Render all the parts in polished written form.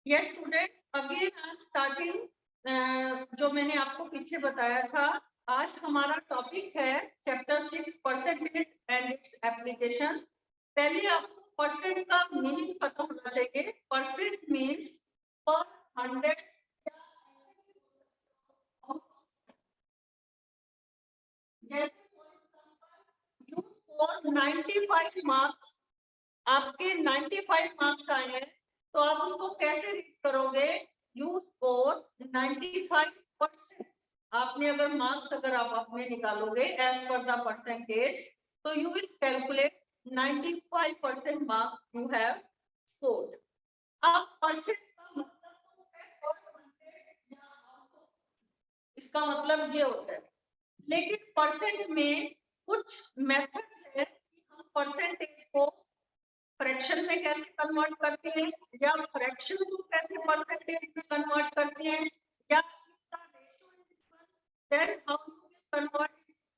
Yes students, again I am starting जो मैंने आपको पीछे बताया था। आज हमारा टॉपिक है chapter 6 percentage and its application. पहले आपको परसेंट का मीनिंग पता होना चाहिए। परसेंट मीन्स पर 100 जैसे यू फॉर 95 मार्क्स, आपके 95 मार्क्स आए हैं तो आप उनको कैसे रीड करोगे? You score 95%। आपने अगर मार्क्स अगर आप अपने निकालोगे एज पर द परसेंटेज, तो you will calculate 95% marks you have scored. अब परसेंट का मतलब इसका मतलब ये होता है, लेकिन परसेंट में कुछ मेथड्स है कि हम परसेंटेज को फ्रैक्शन में कैसे कन्वर्ट करते हैं, या फ्रैक्शन को कैसे परसेंटेज में कन्वर्ट करते हैं, या then how to convert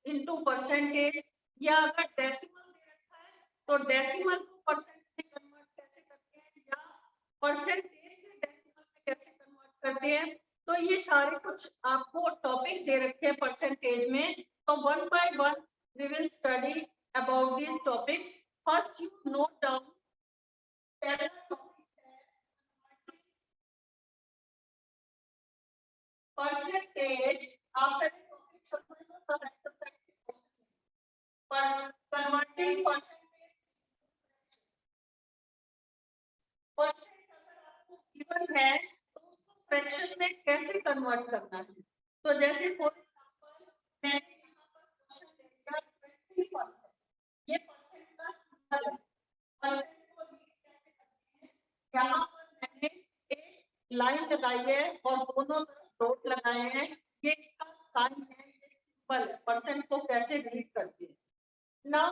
into percentage, या अगर डेसिमल दे रखा है तो डेसिमल को परसेंट में कन्वर्ट कैसे करते हैं, या परसेंटेज से डेसिमल में कैसे कन्वर्ट करते हैं। तो ये सारे कुछ आपको टॉपिक दे रखे हैं परसेंटेज में। तो one by one we will study about this topics. First you note down percentage after converting percent अगर आपको गिवन है तो उसको फ्रैक्शन में कैसे कन्वर्ट करना है। तो जैसे फॉर एग्जांपल मैंने यहाँ पर क्वेश्चन दे दिया 20%, ये परसेंट का सिंबल है। परसेंट को रीड कैसे करते हैं, यहाँ पर मैंने एक लाइन लगाई है और दोनों तरफ डॉट लगाए हैं, ये इसका साइन है, ये सिंबल है। परसेंट को कैसे रीड करते हैं। नाउ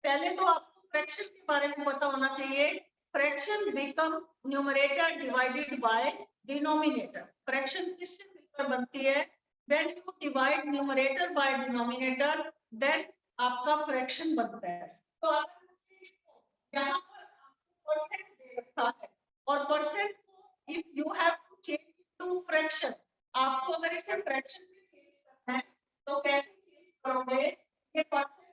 पहले तो आपको फ्रैक्शन के बारे में पता होना चाहिए। Fraction become numerator divided by denominator. Fraction किससे मिलकर बनती है? When you divide numerator by denominator, then आपका फ्रैक्शन बनता है। तो अगर इसको यहाँ पर आपको परसेंट दे रखा है और परसेंट को if you have to change to fraction, आपको अगर इसे फ्रैक्शन में चेंज करना है तो कैसे चेंज करोगे? ये परसेंट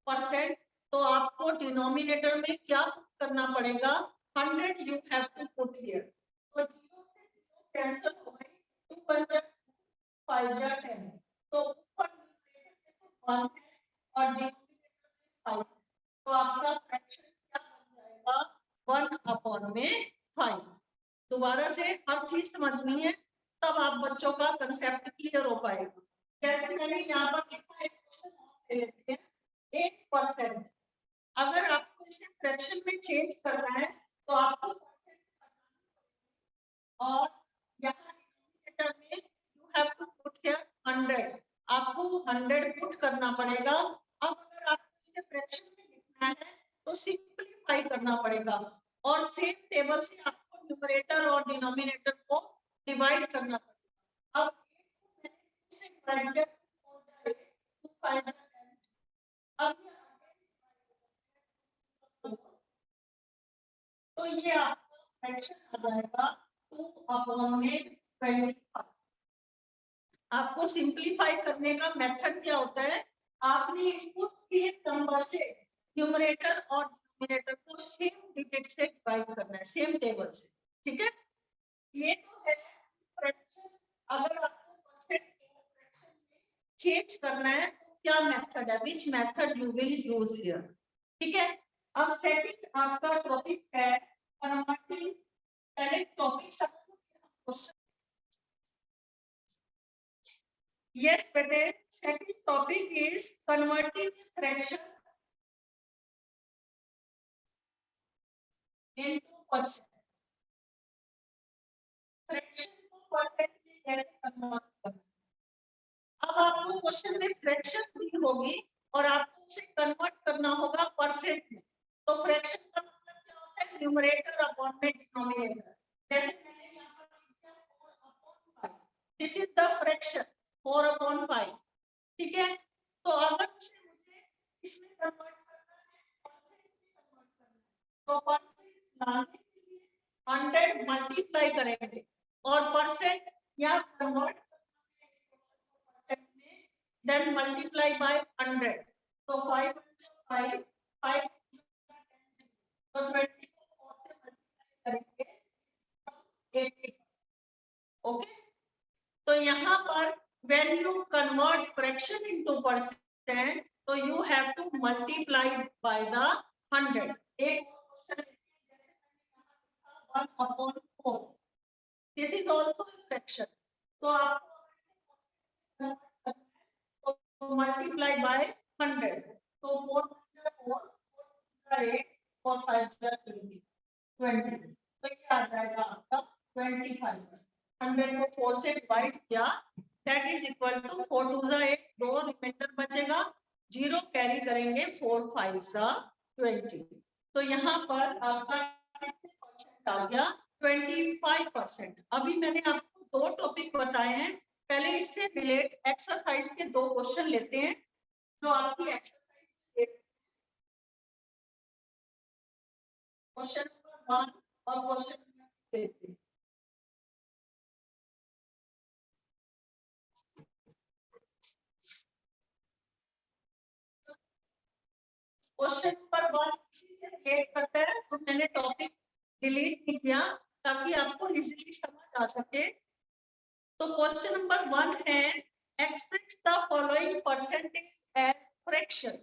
परसेंट, तो आपको डिनोमिनेटर में क्या करना पड़ेगा? 100 you have to put here. तो 0 से 0 कैंसिल हो गए, 2 1 जा 5 जा 10, तो ऊपर न्यूमरेटर में 1 है और डिनोमिनेटर में 5, तो आपका फ्रैक्शन क्या बन जाएगा? 1/5। दोबारा से हर चीज समझनी है, तब आप बच्चों का कंसेप्ट क्लियर हो पाएगा। जैसे मैंने यहाँ पर लिखा है, क्वेश्चन लेते हैं 8%। अगर आपको इसे फ्रैक्शन में चेंज करना है तो आपको परसेंट और यहाँ डिनोमिनेटर में you have to put here 100, आपको 100 पुट करना पड़ेगा। अब अगर आपको इसे फ्रैक्शन में लिखना है तो सिंपलीफाई करना पड़ेगा और सेम टेबल से आपको न्यूमरेटर और डिनोमिनेटर को डिवाइड करना पड़ेगा। अब इसे डिवाइड किया हो जाए 2 5 अब तो ये आपका फ्रैक्शन आ जाएगा 2/25। आपको सिंपलीफाई करने का मेथड क्या होता है? आपने इसको सेम नंबर से न्यूमरेटर और डिनोमिनेटर को सेम डिजिट से डिवाइड करना है, सेम टेबल से। ठीक है, ये तो है फ्रैक्शन। अगर आपको परसेंट को फ्रैक्शन में चेंज करना है तो क्या मेथड है, which method you will use here. ठीक है, अब सेकंड आपका टॉपिक है कन्वर्टिंग। पहले टॉपिक सब yes बेटे, second topic is converting fraction into percent। Fraction को परसेंट में कैसे कन्वर्ट करना। अब आपको क्वेश्चन में फ्रैक्शन दी होगी और आपको उसे कन्वर्ट करना होगा परसेंट में। तो फ्रैक्शन का मतलब क्या होता है? न्यूमरेटर अपॉन में डिनोमिनेटर। जैसे मैंने यहाँ पर लिखा 4/5, दिस इज द फ्रैक्शन 4/5। ठीक है, तो अगर मुझे इसमें तो परसेंट लाने के लिए 100 मल्टीप्लाई करेंगे और परसेंट या कन्वर्ट परसेंट में, देन मल्टीप्लाई बाय 100। तो 5 5 5 तो 20 को 4 से मल्टीप्लाई करेंगे 80। ओके, तो यहाँ पर when you convert fraction into percent, तो you have to multiply by the 100। एक क्वेश्चन जैसे मैंने यहाँ लिखा 1/4, this is also a fraction, तो आपको multiply by 100, तो 4 4 8 और 5 20, तो ये आ जाएगा आपका 25। 100 को 4 से डिवाइड किया, दैट इज इक्वल टू 4 2 जा 8, 2 रिमाइंडर बचेगा, 0 कैरी करेंगे, 4 5 जा 20। तो यहाँ पर आपका कितने परसेंट आ गया? 25%। अभी मैंने आपको 2 टॉपिक बताए हैं, पहले इससे रिलेट एक्सरसाइज के 2 क्वेश्चन लेते हैं जो आपकी एक्सरसाइज क्वेश्चन नंबर 1 और क्वेश्चन नंबर 2। क्वेश्चन नंबर 1 इसी से रिलेट करता है, तो मैंने टॉपिक डिलीट नहीं किया ताकि आपको इजीली समझ आ सके। तो क्वेश्चन नंबर 1 है express the following percentage as fraction.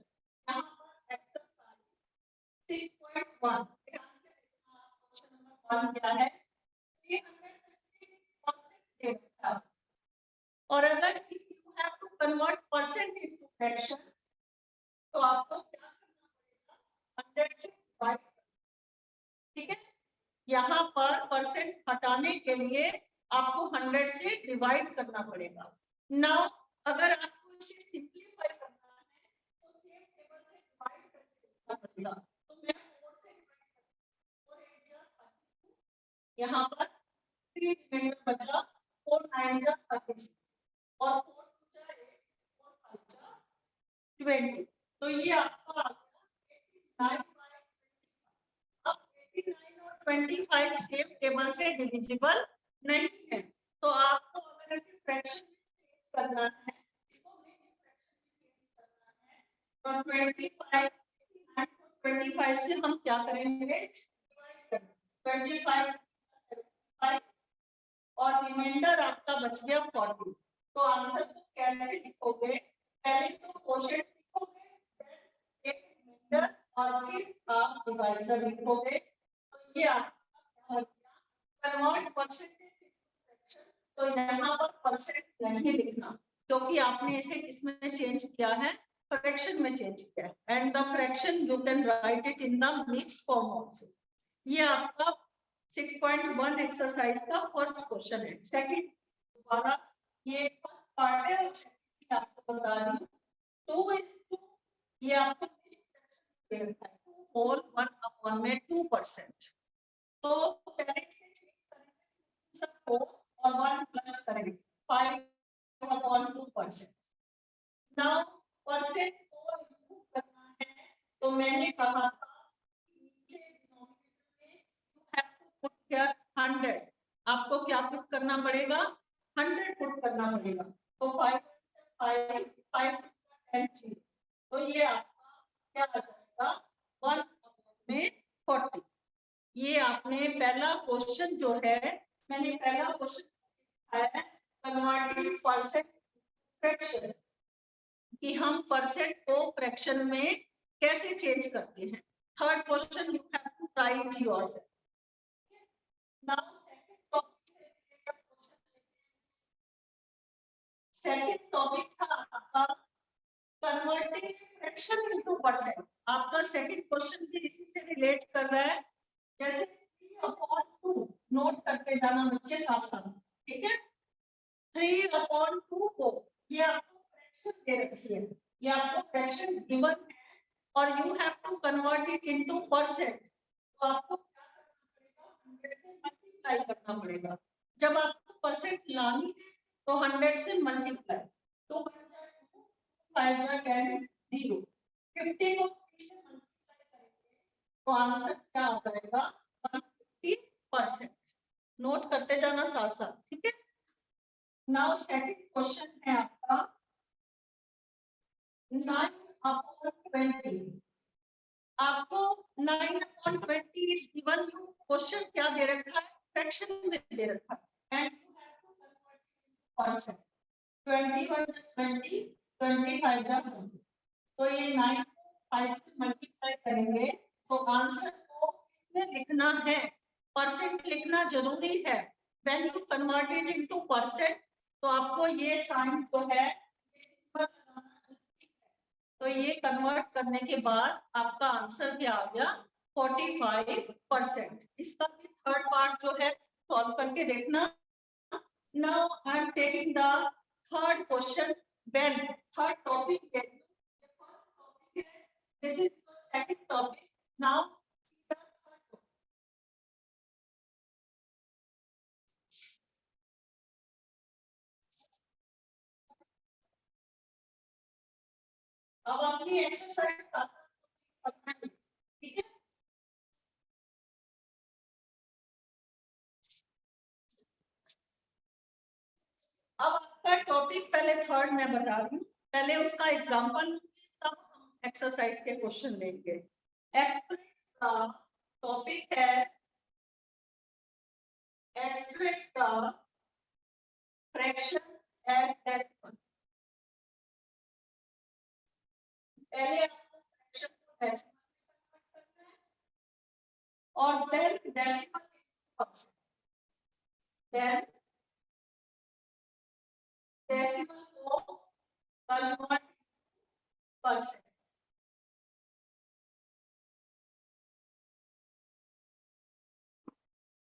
यहाँ पर एक्सरसाइज 6.1 क्वेश्चन नंबर 1 क्या है? 356% दे रखा है, और अगर if you have to convert percent into fraction तो आपको क्या करना पड़ेगा? 100 से डिवाइड। ठीक है, यहाँ पर परसेंट हटाने के लिए आपको 100 से डिवाइड करना पड़ेगा। नाउ अगर आपको इसे सिंपलीफाई करना है तो सेम टेबल से डिवाइड करके लिखना पड़ेगा। तो मैं 4 से डिवाइड करूंगा, 4 8 जा 32, यहाँ पर 3 रिमाइंडर बचा, 4 9 जा 36 और 4 2 जा 8 और 5 जा 20। तो ये आपका आ गया 89 बाय 25। अब 89 और 25 सेम टेबल से डिविजिबल नहीं है, तो आपको अगर इसे फ्रैक्शन में चेंज करना है, इसको मिक्स फ्रैक्शन में चेंज करना है, तो 25 से हम क्या करेंगे? डिवाइड करेंगे 25 और रिमाइंडर आपका बच गया 40। तो आंसर को कैसे लिखोगे? पहले तो क्वोशिएंट लिखोगे, फिर एक रिमाइंडर और फिर आप डिवाइजर लिखोगे। तो ये आपका कन्वर्ट परसेंटेज इनटू फ्रैक्शन, तो यहाँ पर परसेंट नहीं लिखना क्योंकि आपने इसे किसमें चेंज किया है? फ्रैक्शन में चेंज किया है। And the fraction you can write it in the mixed form also. ये आपका 6.1 एक्सरसाइज का फर्स्ट क्वेश्चन है। सेकंड दोबारा ये फर्स्ट पार्ट है और सेकंड आपको बता रही हूँ 2:2, ये आपको दे रखा है 2 होल 1 अपॉन में 2%। तो डायरेक्ट से चेंज करेंगे सब 4 और 1 प्लस करेंगे 5 अपॉन 2%। नाउ परसेंट को रिमूव करना है, तो मैंने कहा था नीचे डिनोमिनेटर में you have to put here 100। आपको क्या पुट करना पड़ेगा? 100 पुट करना पड़ेगा। तो 5 5 5 10, तो ये आपका क्या आ जाएगा? 1 में 40। ये आपने पहला क्वेश्चन जो है, मैंने पहला क्वेश्चन दिखाया है कन्वर्टिंग परसेंट फ्रैक्शन, कि हम परसेंट को फ्रैक्शन में कैसे चेंज करते हैं। Third question you have to try it yourself. Now second topic से रिलेटेड क्वेश्चन लेते हैं। सेकंड टॉपिक था आपका कन्वर्टिंग फ्रैक्शन इनटू परसेंट। आपका सेकंड क्वेश्चन भी इसी से रिलेट कर रहा है। जैसे 3/2 नोट करते जाना बच्चे साथ साथ, ठीक है? 3/2 को ये आपको फ्रैक्शन दे रखी है, ये आपको फ्रैक्शन गिवन है और you have to convert it into percent. तो आपको क्या करना पड़ेगा? 100 से मल्टीप्लाई करना पड़ेगा। जब आपको परसेंट लानी है तो 100 से मल्टीप्लाई, 2 5 10 0, 50 को 3 से मल्टीप्लाई करेंगे तो आंसर क्या आ जाएगा 150%। नोट करते जाना साथ साथ, ठीक है। नाउ सेकंड क्वेश्चन है आपका 9/20। आपको 9/20 इज गिवन यू, क्वेश्चन क्या दे रखा है, फ्रैक्शन में दे रखा है, and you have to convert it into percent. 20 25 20, तो ये 9 को 5 से मल्टीप्लाई करेंगे तो आंसर को इसमें लिखना है, परसेंट लिखना जरूरी है। When you convert it into percent तो आपको ये साइन जो है तो ये कन्वर्ट करने के बाद आपका आंसर क्या आ गया 45%। इसका भी थर्ड पार्ट जो है सॉल्व करके देखना। Now I am taking the third question, when third topic है, this is the second topic. Now अब अपनी एक्सरसाइज करना है, ठीक है। अब आपका टॉपिक पहले थर्ड मैं बता रही हूँ, पहले उसका एग्जांपल तब हम एक्सरसाइज के क्वेश्चन लेंगे। एक्सप्रेस का टॉपिक है एक्सप्रेस का फ्रैक्शन एज डेसिमल। पहले आपको फ्रैक्शन को डेसिमल में कन्वर्ट करना है और then decimal percent, then decimal को कन्वर्ट परसेंट।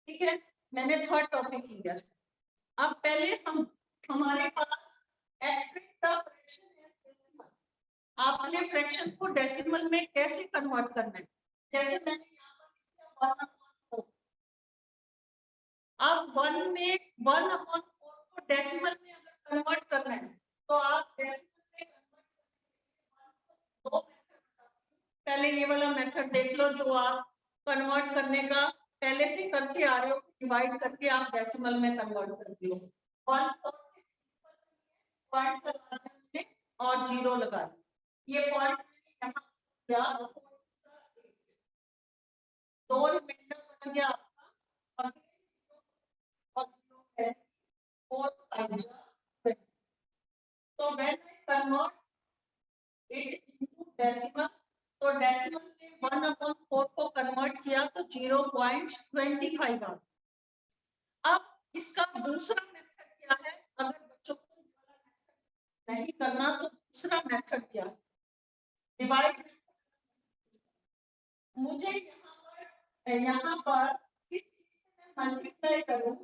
ठीक है, मैंने थर्ड टॉपिक लिया। अब पहले हम हमारे पास एक्सप्रेस का फ्रैक्शन है डेसिमल, आपने फ्रैक्शन को डेसिमल में कैसे कन्वर्ट करना है, जैसे मैंने यहाँ पर लिखा 1/4। अब 1/4 को डेसिमल में अगर कन्वर्ट करना है तो आप डेसिमल में कन्वर्ट पहले ये वाला मेथड देख लो जो आप कन्वर्ट करने का पहले से करते आ रहे हो, डिवाइड करके आप डेसिमल में कन्वर्ट करते हो। 1 पॉइंट लगा देंगे और 0 लगा देंगे, ये पॉइंट यहाँ 2 रिमाइंडर बच गया आपका और 0 है 4 5 तो when I convert it into decimal तो डेसिमल में 1/4 को कन्वर्ट किया तो 0.25 आ। अब इसका दूसरा मेथड क्या है, अगर बच्चों को नहीं करना तो दूसरा मेथड क्या है, डिवाइड। मुझे यहाँ पर किस चीज से मल्टीप्लाई करूं,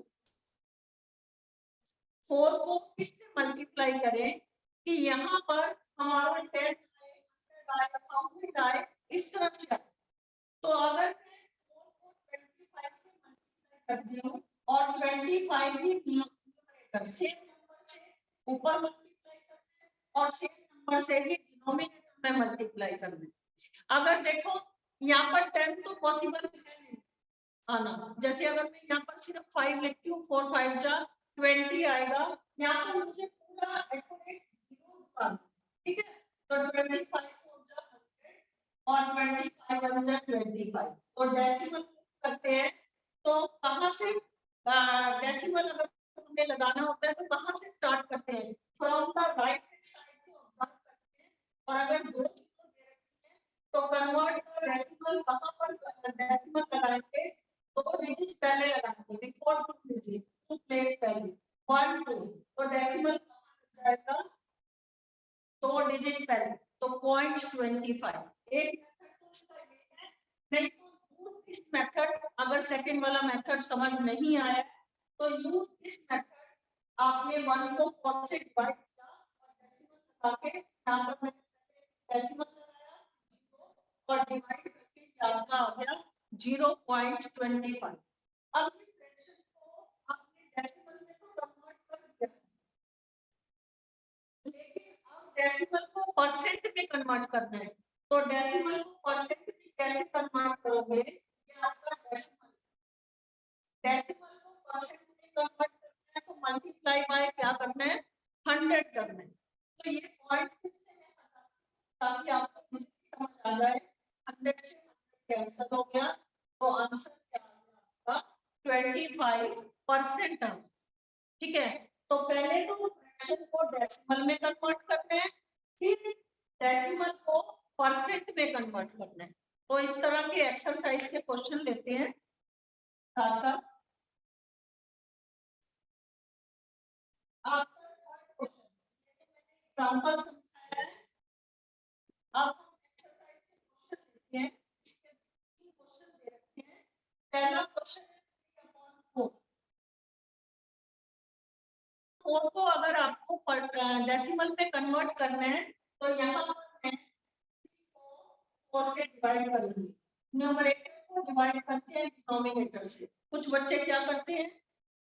4 को किससे मल्टीप्लाई करें कि यहाँ पर हमारा 10 आए इस तरह से आए। तो अगर मैं 4 को 25 से मल्टीप्लाई करती हूँ और 25 ही न्यूमरेटर सेम नंबर से ऊपर मल्टीप्लाई करते हैं और सेम नंबर से ही डिनोमिनेटर में मल्टीप्लाई करते हैं। अगर देखो यहाँ पर 10 तो पॉसिबल है नहीं आना, जैसे अगर मैं यहाँ पर सिर्फ 5 लिखती हूँ 4 5 जा 20 आएगा, यहाँ पर मुझे पूरा एक्यूरेट जीरोस, ठीक है। तो 25 4 जा 100 और 25 1 जा 25। तो डेसिमल करते हैं तो कहाँ से डेसिमल अगर हमें लगाना होता है तो कहाँ से स्टार्ट करते हैं, फ्रॉम द राइट साइड से ऑब्जर्व करते हैं। और अगर 2 तो कन्वर्ट का डेसिमल कहां पर डेसिमल लगाएंगे, 2 डिजिट पहले लगाएंगे बिफोर 2 डिजिट 2 प्लेस पहले 1 2 तो डेसिमल कहां जाएगा 2 डिजिट पहले तो 0.25। एक मेथड तो इसका ये है, नहीं तो यूज दिस मेथड। अगर सेकंड वाला मेथड समझ नहीं आया तो यूज दिस मेथड, आपने 1 को 4 से डिवाइड किया और डेसिमल लगा के यहां पर डेसिमल और डिवाइड करके आपका आ गया 0.25। अब इस फ्रैक्शन को आपने डेसिमल में तो कन्वर्ट कर दिया, लेकिन अब डेसिमल को परसेंट में कन्वर्ट करना है। तो डेसिमल को परसेंट में कैसे कन्वर्ट करोगे, ये आपका डेसिमल, डेसिमल को परसेंट में कन्वर्ट करना है तो मल्टीप्लाई बाय क्या करना है, 100 करना है। तो ये पॉइंट फिर से मैं बता ताकि आपको इजीली समझ आ जाए। 100 से 100 कैंसिल हो गया तो आंसर क्या आ गया आपका 25%। ठीक है, तो पहले तो फ्रैक्शन को डेसिमल में कन्वर्ट करना है, फिर डेसिमल को परसेंट में कन्वर्ट करना है। तो इस तरह के एक्सरसाइज के क्वेश्चन लेते हैं साथ साथ। आपका क्वेश्चन एग्जांपल समझाया है, अब हम एक्सरसाइज के क्वेश्चन लेते हैं। इसके तीन क्वेश्चन दे रखे हैं। पहला क्वेश्चन है 3/4। 4 को अगर आपको डेसिमल में कन्वर्ट करना है तो यहाँ पर मैं 4 से डिवाइड करूंगी। न्यूमरेटर को डिवाइड करते हैं डिनोमिनेटर से। कुछ बच्चे क्या करते हैं,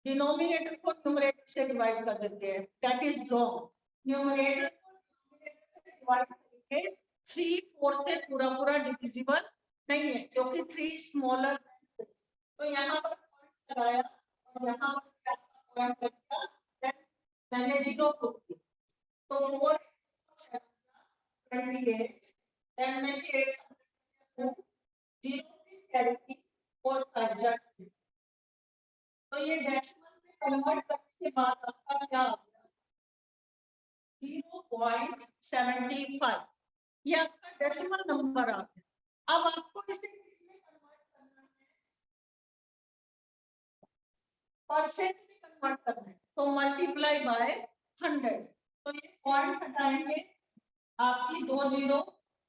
डिनोमिनेटर को न्यूमरेटर से डिवाइड कर देते हैं, दैट इज रॉन्ग। न्यूमरेटर को डिनोमिनेटर से डिवाइड करके 3 4 से पूरा पूरा डिविजिबल नहीं है, क्योंकि 3 स्मॉलर। तो यहाँ पर पॉइंट लगाया और यहाँ पर पॉइंट लगाया, देन मैंने 0 पुट किया तो 4 28, देन में से 8 0 कैरी की और ट्रांजैक्ट। तो ये डेसिमल में कन्वर्ट करने के बाद आपका क्या आ गया 0.75। ये आपका डेसिमल नंबर आ गया। अब आपको इसे किसमें कन्वर्ट करना है, परसेंट में कन्वर्ट करना है, तो मल्टीप्लाई बाय 100। तो ये पॉइंट हटाएंगे, आपकी 2 0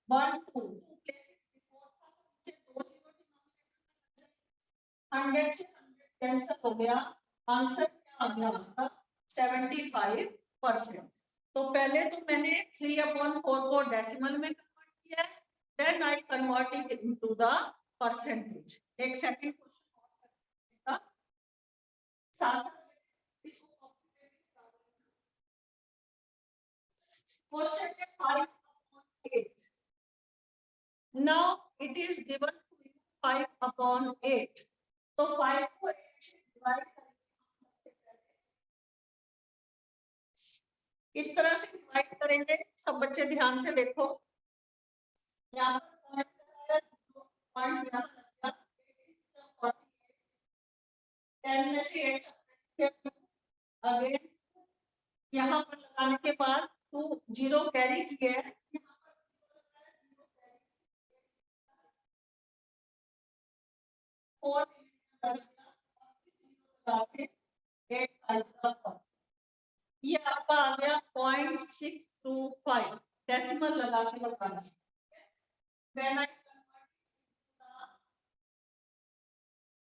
1 2 प्लेसेस बिफोर था तो नीचे 2 0 100 से 100 कैंसिल हो गया, आंसर क्या आ गया आपका 75%। तो पहले तो मैंने 3/4 को डेसिमल में कन्वर्ट किया है, then I convert it into the percentage. एक सेकंड क्वेश्चन और करते हैं इसका साथ इसको क्वेश्चन है 5/8। Now it is given to you 5/8। तो 5 को 8 से डिवाइड इस तरह से डिवाइड करेंगे। सब बच्चे ध्यान से देखो, यहाँ पर पॉइंट यहाँ लग गया 10 में से 8 अगेन यहाँ पर लगाने के बाद 2 0 कैरी किए हैं, ये आपका आ गया 0.625 डेसिमल लगा के लगाना।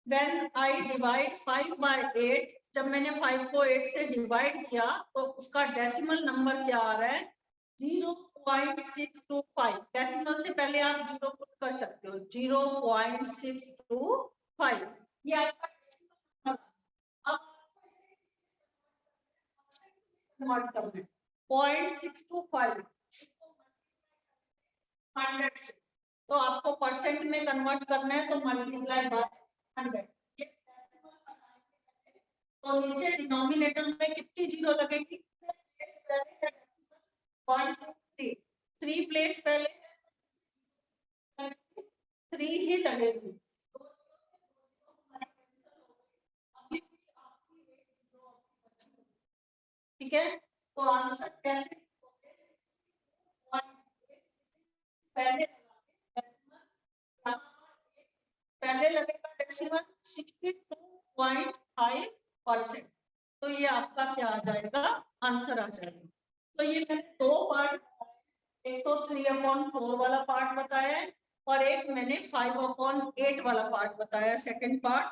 When I divide 5 by 8, जब मैंने 5 को 8 से डिवाइड किया तो उसका डेसिमल नंबर क्या आ रहा है 0.625। डेसिमल से पहले आप 0 पुट कर सकते हो, 0.625 ये आपका डेसिमल नंबर। अब आपको इसे कन्वर्ट करना है 0.625 100 से, तो आपको परसेंट में कन्वर्ट करना है तो मल्टीप्लाई बाय 100। तो नीचे डिनोमिनेटर में कितनी जीरो लगेगी 1 2 3 3 प्लेस पहले 3 ही लगेगी। ठीक है, तो आंसर कैसे पहले पहले लगेगा डेसिमल 62.5%। तो ये आपका क्या आ जाएगा, आंसर आ जाएगा। तो ये मैंने 2 पार्ट, एक तो 3/4 वाला पार्ट बताया है और एक मैंने 5/8 वाला पार्ट बताया सेकंड पार्ट।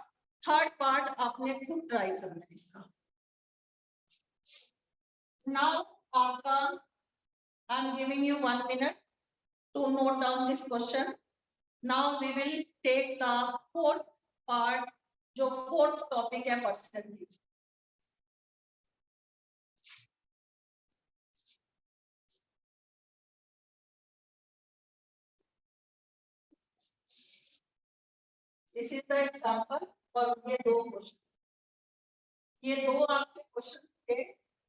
थर्ड पार्ट आपने खुद ट्राई करना है इसका। नाउ आपका I am giving you 1 minute to note down this question. Now we will take the fourth part, जो fourth topic है percentage। This is the example. और ये दो क्वेश्चन, ये दो आपके क्वेश्चन थे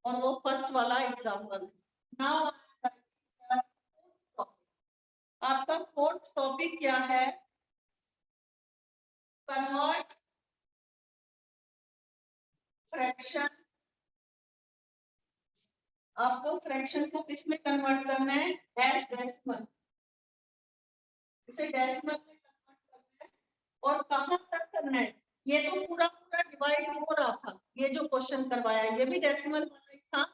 और वो फर्स्ट वाला एग्जांपल। नाउ आपका फोर्थ टॉपिक क्या है? Convert fraction. आपको फ्रैक्शन को किस में कन्वर्ट करना है? As decimal. इसे डेसिमल में कन्वर्ट करना है और कहां तक करना है? ये तो पूरा पूरा डिवाइड हो रहा था, ये जो क्वेश्चन करवाया ये भी डेसिमल वाला ही था,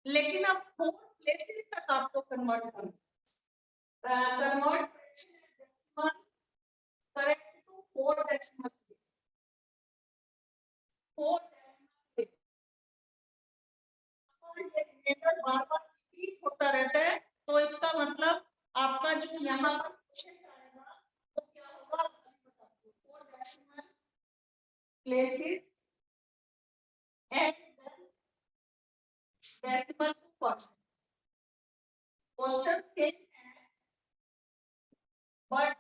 लेकिन अब 4 प्लेसेस तक आपको कन्वर्ट करना है। Convert fraction as decimal correct to 4 decimal place. 4 decimal place ये रिमाइंडर बार-बार रिपीट होता रहता है, तो इसका मतलब आपका जो यहाँ पर क्वेश्चन आएगा वो क्या होगा? 4 decimal places and then decimal to percent. Question same है, but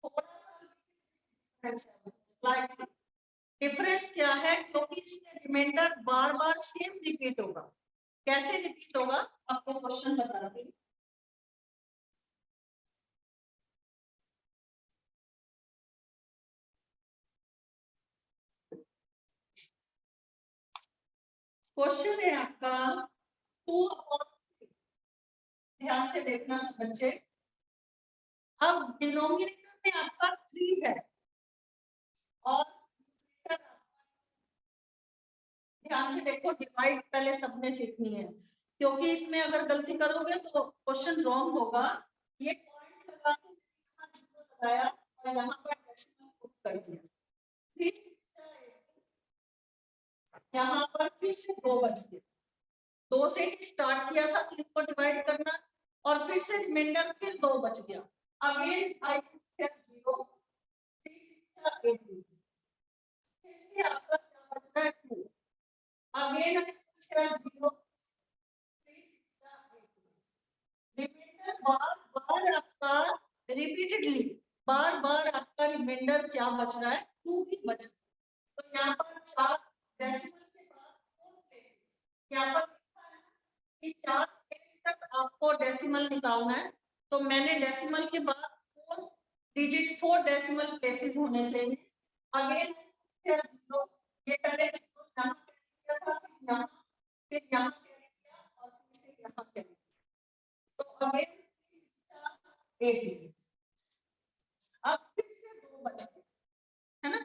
थोड़ा सा डिफरेंस है, slightly डिफरेंस क्या है? क्योंकि इसमें रिमाइंडर बार बार सेम रिपीट होगा। कैसे रिपीट होगा आपको क्वेश्चन बताती हूँ। क्वेश्चन है आपका 2/3। ध्यान से देखना सब बच्चे। अब डिनोमिनेटर में आपका 3 है और ध्यान से देखो, डिवाइड पहले सबने सीखनी है, क्योंकि इसमें अगर गलती करोगे तो क्वेश्चन रॉन्ग होगा। ये पॉइंट लगा के यहाँ जीरो लगाया और यहाँ पर डेसिमल पुट कर दिया। 3 6 यहाँ पर फिर से 2 बच गए। 2 से ही स्टार्ट किया था 3 को डिवाइड करना और फिर से रिमाइंडर फिर 2 बच गया। अगेन 5 6 0 3 6 8 फिर से आपका क्या बचता है 2। अगेन 0 रिमाइंडर बार-बार आपका रिपीटेडली बार-बार आपका रिमाइंडर क्या बच रहा है? 2 ही बच रहा है। तो यहाँ पर 4 डेसिमल के बाद 4 प्लेस, यहाँ पर लिखा है कि 4 प्लेस तक आपको डेसिमल निकालना है, तो मैंने डेसिमल के बाद 4 डिजिट 4 डेसिमल प्लेसेस होने चाहिए। अगेन ये पहले यहाँ किया था, फिर यहाँ किया और फिर से यहाँ किया। तो अगेन 8 अब फिर से 2 बच गए, है ना?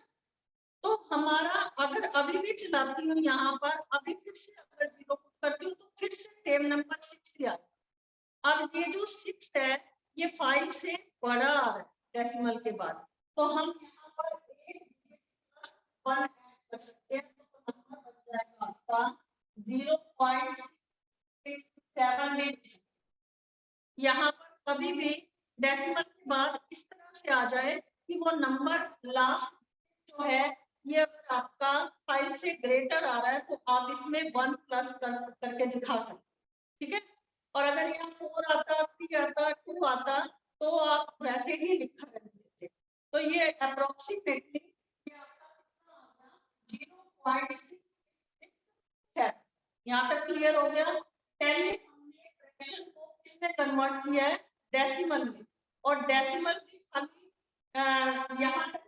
तो हमारा अगर अभी भी चलाती हूँ यहाँ पर, अभी फिर से अगर 0 पुट करती हूँ तो फिर से सेम नंबर 6 ही आता। अब ये जो 6 है ये 5 से बड़ा आ रहा है डेसिमल के बाद, तो हम यहाँ पर 8 1 ऐड कर सकते हैं, तो नंबर बच जाएगा आपका 0.667 में। यहाँ पर कभी भी डेसिमल के बाद इस तरह से आ जाए कि वो नंबर लास्ट जो है ये अगर आपका 5 से ग्रेटर आ रहा है तो आप इसमें 1 प्लस करके दिखा सकते, ठीक है? और अगर यहाँ 4 आता 3 आता 2 आता तो आप वैसे ही लिखा रहते थे। तो ये अप्रोक्सीमेटली 0.667। यहाँ तक क्लियर हो गया? पहले हमने फ्रैक्शन को किसमें कन्वर्ट किया है? डेसिमल में। और डेसिमल में खाली यहाँ तक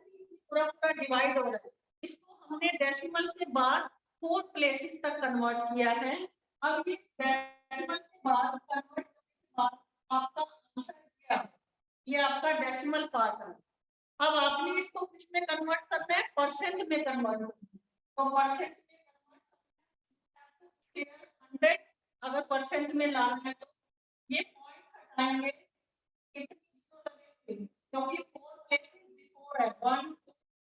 पूरा पूरा डिवाइड हो रहा है, इसको हमने डेसिमल के बाद 4 प्लेसेस तक कन्वर्ट किया है। अब ये डेसिमल के बाद कन्वर्ट करने के बाद आपका आंसर क्या है? ये आपका डेसिमल पार्ट है। अब आपने इसको किसमें कन्वर्ट करना है? परसेंट में कन्वर्ट करना है। तो परसेंट में कन्वर्ट 100 अगर परसेंट में लाना है तो ये पॉइंट हटाएंगे, कितनी जीरो लगेगी? क्योंकि 4 प्लेसेस बिफोर है, 1 2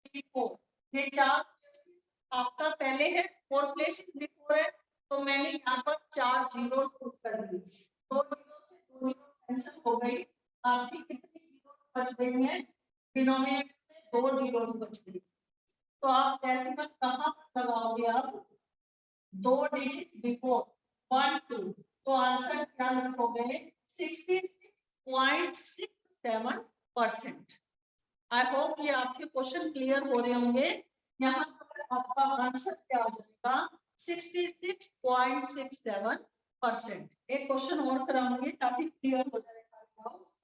3 4, ये 4 प्लेसेस आपका पहले है, 4 प्लेसेस बिफोर है, तो मैंने यहाँ पर 4 जीरोस पुट कर दिए। 2 जीरो से 2 जीरो कैंसिल हो गई। आपकी कितनी जीरोस बच गई हैं? डिनोमिनेटर में 2 जीरोस बच गई। तो आप डेसिमल कहाँ लगाओगे? आप 2 डिजिट बिफोर 1 2, तो आंसर क्या लिखोगे? 66.67%। आई होप ये आपके क्वेश्चन क्लियर हो रहे होंगे। यहाँ पर आपका आंसर क्या आ जाएगा 66.67%। एक क्वेश्चन और कराएंगे ताकि क्लियर हो जाए सारे डाउट्स।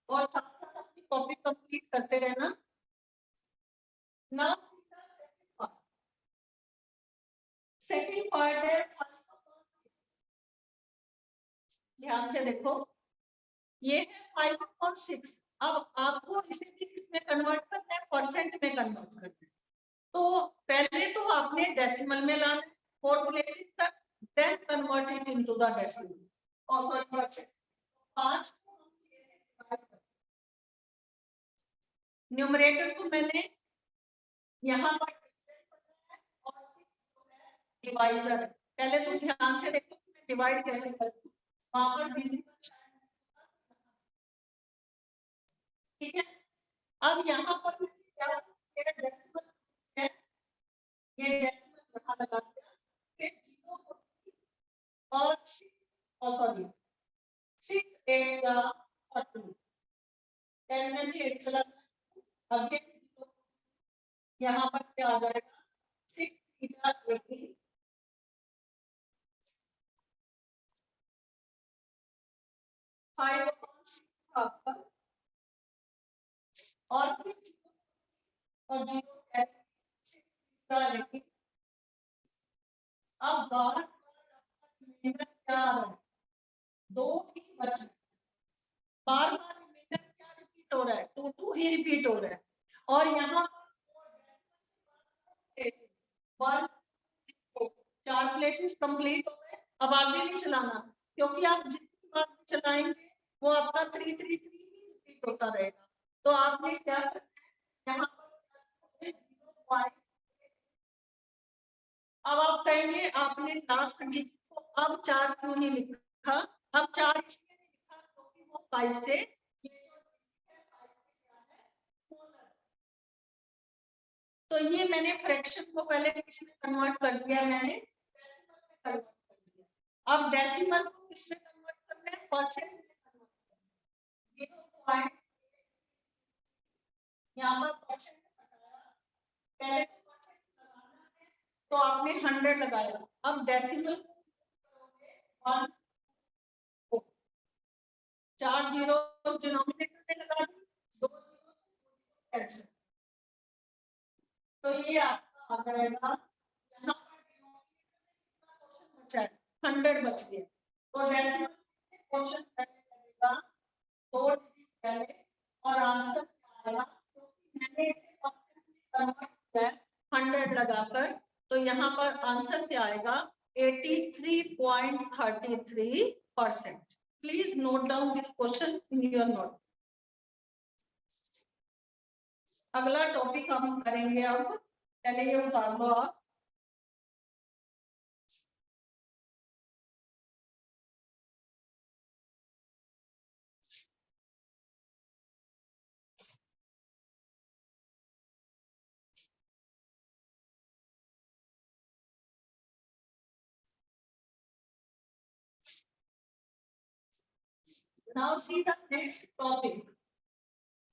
और साथ साथ अपनी कॉपी कंप्लीट करते रहना। नाउ सेकंड पार्ट है, ध्यान से देखो, ये है 5/6। अब आपको इसे भी किसमें कन्वर्ट करना है, परसेंट में कन्वर्ट करना है। तो पहले तो आपने डेसिमल में लाना है 4 प्लेसेस तक, then convert it into the decimal. और सॉरी परसेंट 5 को हम 6 से डिवाइड करते हैं। न्यूमरेटर को मैंने यहाँ पर और 6 डिवाइजर। पहले तो ध्यान से देखो मैं डिवाइड कैसे करती हूँ, वहां पर ठीक है। अब यहाँ पर क्या मेरा डेसिमल है, ये डेसिमल यहाँ लगा दिया, फिर 0 और 6 सॉरी 6 8 का 10 में से 8 चला अगेन यहाँ पर क्या आ जाएगा 6 18 5/6 आपका और फिर और 0 लेकिन अब बार रिमाइंडर क्या आ रहा है, 2 ही बच बार बार रिमाइंडर क्या रिपीट हो रहा है, 2 ही रिपीट हो रहा है। और यहाँ 4 प्लेसेस कंप्लीट हो गए। अब आगे नहीं चलाना, क्योंकि आप जितनी बार चलाएंगे वो आपका 333 ही रिपीट होता रहेगा। तो आपने क्या करना है, यहाँ पर 0. अब आप कहेंगे आपने लास्ट डिजिट को अब 4 क्यों नहीं लिखा। अब 4 इसलिए नहीं लिखा क्योंकि वो 5 से तो ये मैंने फ्रैक्शन को पहले किसमें कन्वर्ट कर दिया, मैंने डेसिमल में कन्वर्ट कर दिया। अब डेसिमल को किसमें कन्वर्ट करना है, परसेंट में कन्वर्ट करना है। 0. यहाँ पर परसेंट बताया, पहले परसेंट लगाना है तो आपने 100 लगाया। अब डेसिमल 1 4 जीरो डिनोमिनेटर में लगा दी, 2 जीरो कैंसिल, तो ये आपका आ जाएगा। यहाँ पर क्वेश्चन बचा है 100 बच गया, तो डेसिमल क्वेश्चन लगेगा 2 डिजिट पहले और आंसर क्या आएगा, क्योंकि मैंने इसे परसेंट में कन्वर्ट किया 100 लगाकर, तो यहाँ पर आंसर क्या आएगा 83.33%। Please note down this question in your note. अगला टॉपिक हम करेंगे, अब पहले ये उतार लो आप। Now see the next topic.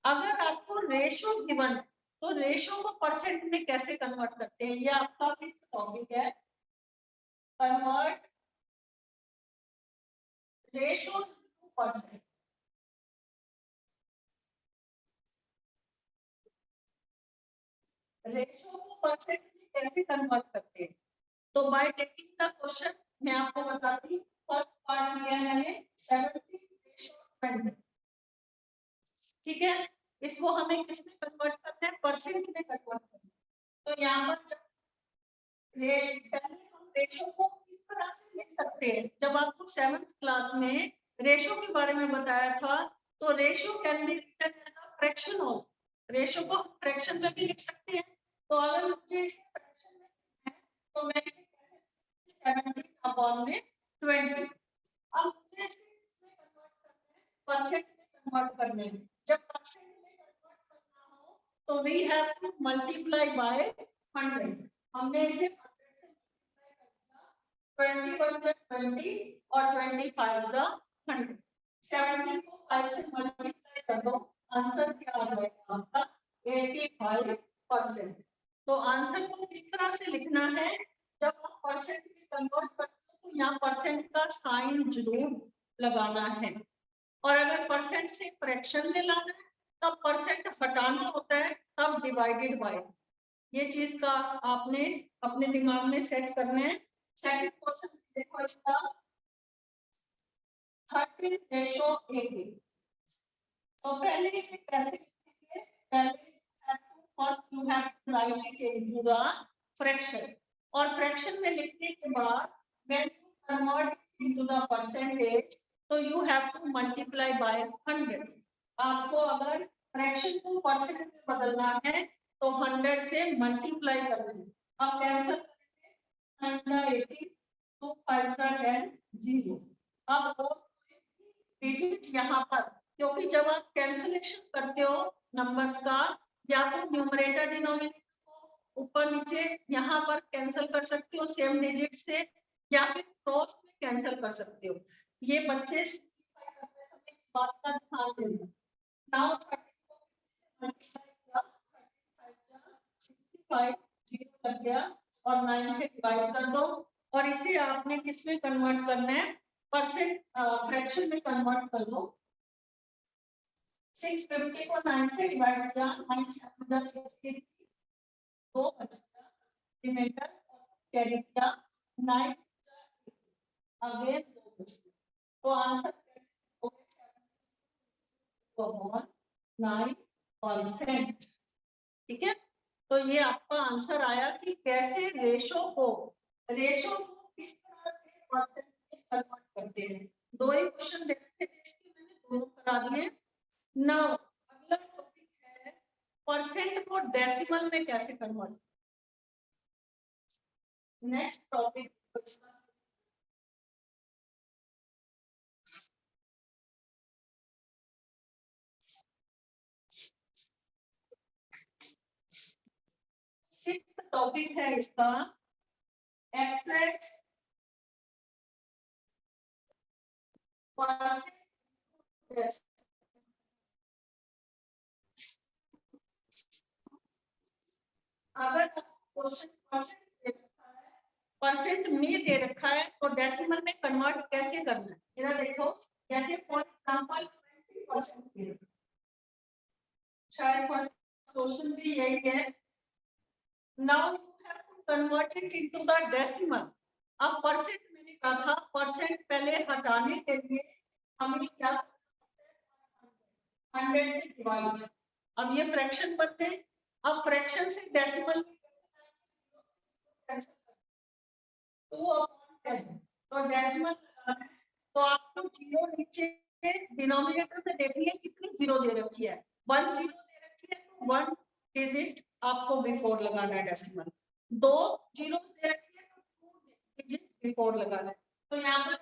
अगर आपको रेशो गिवन तो रेशो को परसेंट में कैसे कन्वर्ट करते हैं, ये आपका फिफ्थ टॉपिक है। Convert ratio two percent. Ratio को परसेंट में कैसे कन्वर्ट करते हैं, तो बाय टेकिंग द क्वेश्चन मैं आपको बताती हूँ। फर्स्ट पार्ट लिया मैंने 70:20, ठीक है। इसको हमें किसमें कन्वर्ट करना है, परसेंट में कन्वर्ट करना है। तो यहाँ पर पहले हम रेशो को किस तरह से लिख सकते हैं, जब आपको 7th क्लास में रेशो के बारे में बताया था, तो ratio can be written as a fraction of, ratio को फ्रैक्शन में भी लिख सकते हैं। तो अगर मुझे इसे फ्रैक्शन में लिखना है तो मैं इसे कैसे 17/20। अब मुझे इसे किसमें कन्वर्ट करना है, परसेंट में कन्वर्ट करना है। जब परसेंट में कन्वर्ट करना हो तो we have to multiply by 100। हमने इसे 21 जा 20 और 25 जा 100। 70 को 5 से मल्टीप्लाई कर दो, आंसर क्या आ जाएगा आपका 85%। तो आंसर को किस तरह से लिखना है, जब आप परसेंट में कन्वर्ट करते हो तो यहाँ परसेंट का साइन जरूर लगाना है, और अगर परसेंट से फ्रैक्शन में लाना है तब परसेंट हटाना होता है, तब डिवाइडेड बाय। ये चीज का आपने अपने दिमाग में सेट करना है। सेकंड क्वेश्चन देखो इसका 13:18। तो पहले इसे कैसे लिखेंगे, पहले first you have to write it into the fraction, और फ्रैक्शन में लिखने के बाद when you convert into the percentage तो you have to multiply by 100। आपको अगर फ्रैक्शन को परसेंट में बदलना है तो 100 से मल्टीप्लाई करना है। अब कैंसिल करेंगे, 9 जा 18, 2 5 जा 10, 0। अब डिजिट यहाँ पर, क्योंकि जब आप कैंसिलेशन करते हो नंबर्स का, या तो न्यूमरेटर डिनोमिनेटर को ऊपर नीचे यहाँ पर कैंसिल कर सकते हो सेम डिजिट से, या फिर क्रॉस में कैंसिल कर सकते हो। ये बच्चे सिंपलीफाई करते समय इस बात का ध्यान देना। नाउ 35 0 लग गया और 9 से डिवाइड कर दो, और इसे आपने किस में कन्वर्ट करना है, परसेंट फ्रैक्शन में कन्वर्ट कर दो। 650 को 9 से डिवाइड किया, 9 7 जा 60, 2 बचा, रिमाइंडर कैरी किया, 9 अगेन 2 बचा। तो आंसर कैसे होगा, 9%। ठीक है, तो ये आपका आंसर आया कि कैसे रेशो को किस तरह से परसेंट में कन्वर्ट करते हैं। 2 ही क्वेश्चन देखते थे, इसके मैंने दोनों करा दिए। नाउ अगला टॉपिक है परसेंट को डेसिमल में कैसे convert. Next topic sixth topic है इसका एक्सप्रेस परसेंट। अगर क्वेश्चन परसेंट में दे रखा है तो डेसिमल में कन्वर्ट कैसे करना है, इधर देखो। जैसे फॉर एग्जांपल 20%, शायद फर्स्ट क्वेश्चन भी यही है। Now you have to convert it into the decimal. अब परसेंट मैंने कहा था, परसेंट पहले हटाने के लिए हमें क्या 100 से डिवाइड। अब ये फ्रैक्शन बनते हैं, अब फ्रैक्शन से डेसिमल में कैसे 2/10, तो डेसिमल तो आपको जीरो नीचे डिनोमिनेटर में देखिए कितनी जीरो दे रखी है, 1 जीरो दे रखी है, तो 1 डिजिट आपको बिफोर लगाना है डेसिमल। 2 जीरो दे रखी है तो 2 डिजिट बिफोर लगाना है। तो यहाँ पर